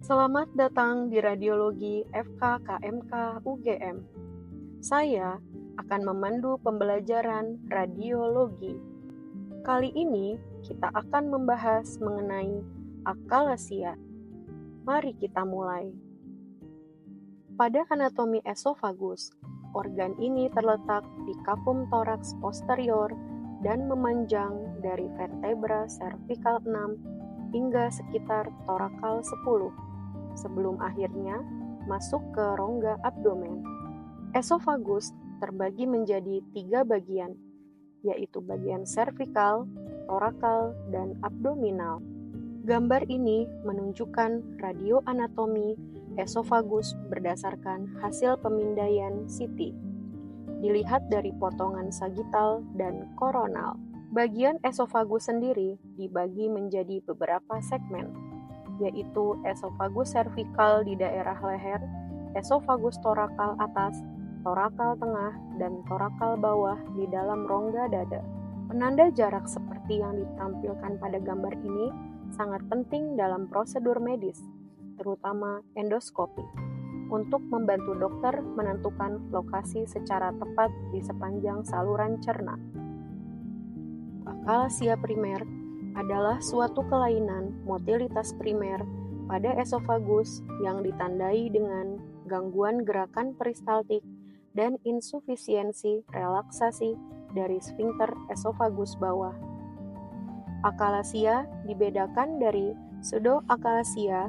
Selamat datang di Radiologi FKKMK UGM. Saya akan memandu pembelajaran radiologi. Kali ini kita akan membahas mengenai akalasia. Mari kita mulai. Pada anatomi esofagus, organ ini terletak di cavum thorax posterior dan memanjang dari vertebra cervical 6 hingga sekitar torakal 10, sebelum akhirnya masuk ke rongga abdomen. Esofagus terbagi menjadi 3 bagian, yaitu bagian cervical, torakal, dan abdominal. Gambar ini menunjukkan radioanatomi esofagus berdasarkan hasil pemindaian CT. Dilihat dari potongan sagital dan koronal. Bagian esofagus sendiri dibagi menjadi beberapa segmen, yaitu esofagus cervical di daerah leher, esofagus torakal atas, torakal tengah, dan torakal bawah di dalam rongga dada. Penanda jarak seperti yang ditampilkan pada gambar ini sangat penting dalam prosedur medis, terutama endoskopi, untuk membantu dokter menentukan lokasi secara tepat di sepanjang saluran cerna. Akalasia primer adalah suatu kelainan motilitas primer pada esofagus yang ditandai dengan gangguan gerakan peristaltik dan insufisiensi relaksasi dari sfinkter esofagus bawah. Akalasia dibedakan dari pseudoakalasia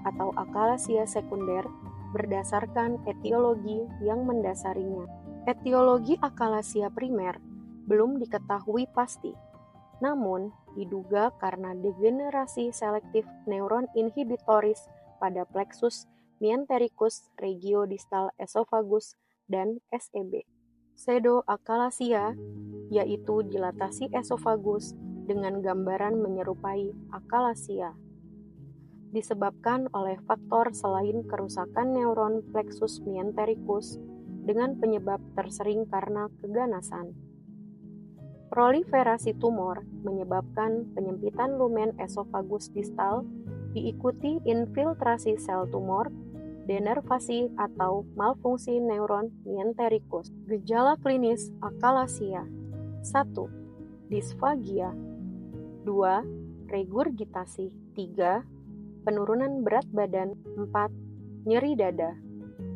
atau akalasia sekunder berdasarkan etiologi yang mendasarinya. Etiologi akalasia primer belum diketahui pasti, namun diduga karena degenerasi selektif neuron inhibitoris pada plexus myentericus regiodistal esofagus dan SEB. Pseudoakalasia yaitu dilatasi esofagus dengan gambaran menyerupai akalasia, disebabkan oleh faktor selain kerusakan neuron plexus myentericus dengan penyebab tersering karena keganasan. Proliferasi tumor menyebabkan penyempitan lumen esofagus distal diikuti infiltrasi sel tumor, denervasi atau malfungsi neuron myentericus. Gejala klinis akalasia: 1. Disfagia. 2. Regurgitasi. 3. Penurunan berat badan. 4. Nyeri dada.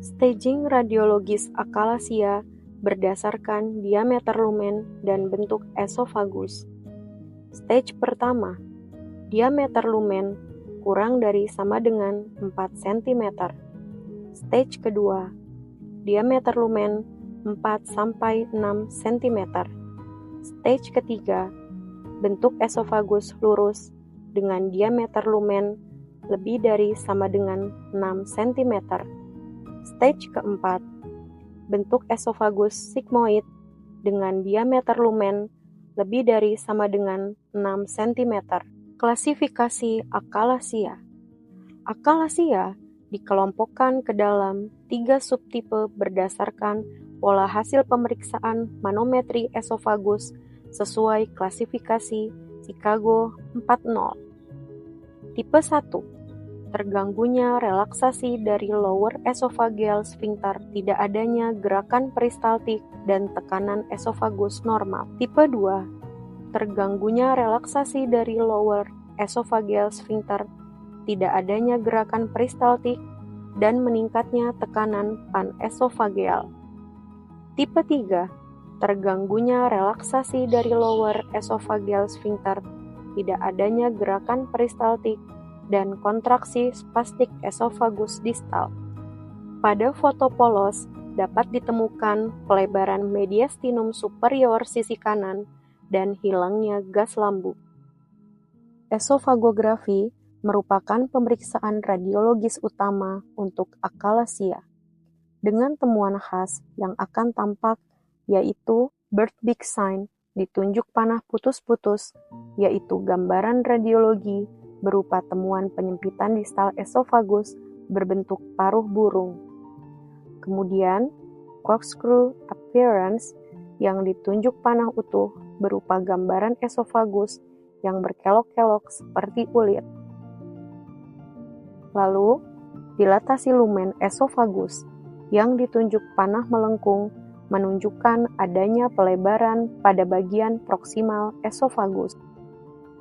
Staging radiologis akalasia berdasarkan diameter lumen dan bentuk esofagus. Stage pertama, diameter lumen kurang dari sama dengan 4 cm. Stage kedua, diameter lumen 4-6 cm. Stage ketiga, bentuk esofagus lurus dengan diameter lumen lebih dari sama dengan 6 cm. Stage keempat, bentuk esofagus sigmoid dengan diameter lumen lebih dari sama dengan 6 cm. Klasifikasi akalasia. Akalasia dikelompokkan ke dalam 3 subtipe berdasarkan pola hasil pemeriksaan manometri esofagus sesuai klasifikasi Chicago 4.0. Tipe 1, terganggunya relaksasi dari lower esophageal sphincter, tidak adanya gerakan peristaltik dan tekanan esofagus normal. Tipe 2, terganggunya relaksasi dari lower esophageal sphincter, tidak adanya gerakan peristaltik dan meningkatnya tekanan panesofageal. Tipe 3, terganggunya relaksasi dari lower esophageal sphincter, tidak adanya gerakan peristaltik dan kontraksi spastik esofagus distal. Pada foto polos dapat ditemukan pelebaran mediastinum superior sisi kanan dan hilangnya gas lambung. Esofagografi merupakan pemeriksaan radiologis utama untuk akalasia, dengan temuan khas yang akan tampak yaitu Bird-Beak sign, ditunjuk panah putus-putus, yaitu gambaran radiologi berupa temuan penyempitan distal esofagus berbentuk paruh burung. Kemudian, corkscrew appearance yang ditunjuk panah utuh berupa gambaran esofagus yang berkelok-kelok seperti ulir. Lalu, dilatasi lumen esofagus yang ditunjuk panah melengkung menunjukkan adanya pelebaran pada bagian proksimal esofagus.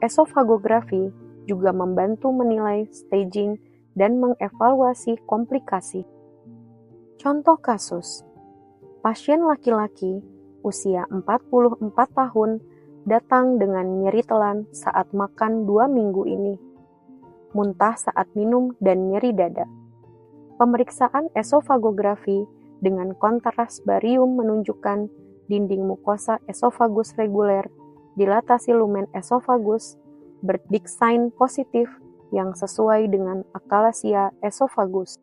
Esofagografi juga membantu menilai staging dan mengevaluasi komplikasi. Contoh kasus, pasien laki-laki usia 44 tahun datang dengan nyeri telan saat makan 2 minggu ini, muntah saat minum dan nyeri dada. Pemeriksaan esofagografi dengan kontras barium menunjukkan dinding mukosa esofagus reguler, dilatasi lumen esofagus, Bird sign positif yang sesuai dengan akalasia esofagus.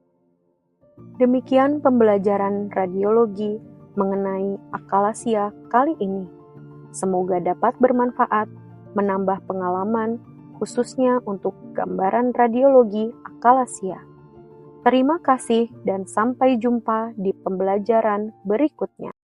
Demikian pembelajaran radiologi mengenai akalasia kali ini. Semoga dapat bermanfaat, menambah pengalaman, khususnya untuk gambaran radiologi akalasia. Terima kasih dan sampai jumpa di pembelajaran berikutnya.